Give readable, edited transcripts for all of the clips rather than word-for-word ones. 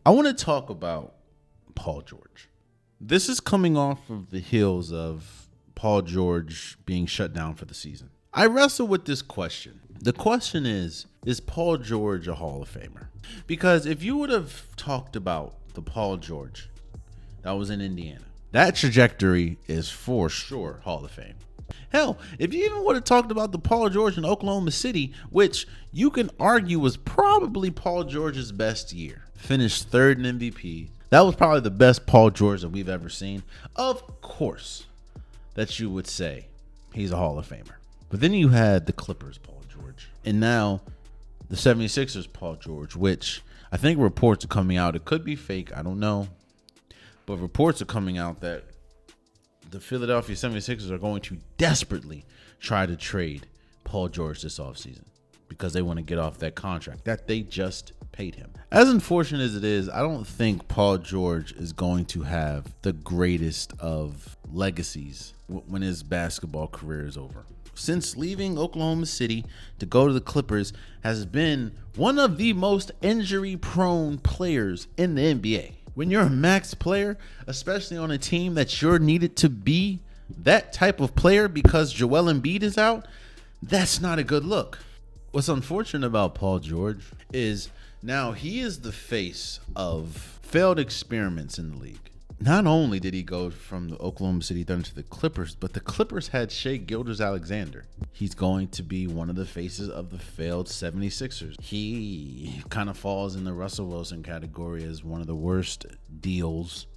I want to talk about Paul George. This is coming off of the heels of Paul George being shut down for the season. I wrestle with this question. The question is Paul George a Hall of Famer? Because if you would have talked about the Paul George that was in Indiana, that trajectory is for sure Hall of Fame. Hell, if you even would have talked about the Paul George in Oklahoma City, which you can argue was probably Paul George's best year, finished third in MVP. That was probably the best Paul George that we've ever seen. Of course, that you would say he's a Hall of Famer. But then you had the Clippers Paul George, and now the 76ers Paul George, which I think reports are coming out. It could be fake, I don't know. But reports are coming out that the Philadelphia 76ers are going to desperately try to trade Paul George this offseason because they want to get off that contract that they just paid him. As unfortunate as it is, I don't think Paul George is going to have the greatest of legacies when his basketball career is over. Since leaving Oklahoma City to go to the Clippers, has been one of the most injury-prone players in the NBA. When you're a max player, especially on a team that you're needed to be that type of player because Joel Embiid is out, that's not a good look. What's unfortunate about Paul George is now he is the face of failed experiments in the league. Not only did he go from the Oklahoma City Thunder to the Clippers, but the Clippers had Shai Gilgeous-Alexander. He's going to be one of the faces of the failed 76ers. He kind of falls in the Russell Wilson category as one of the worst deals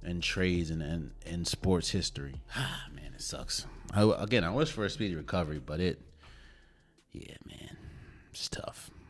and trades in sports history. Man, it sucks. I wish for a speedy recovery, but it's tough.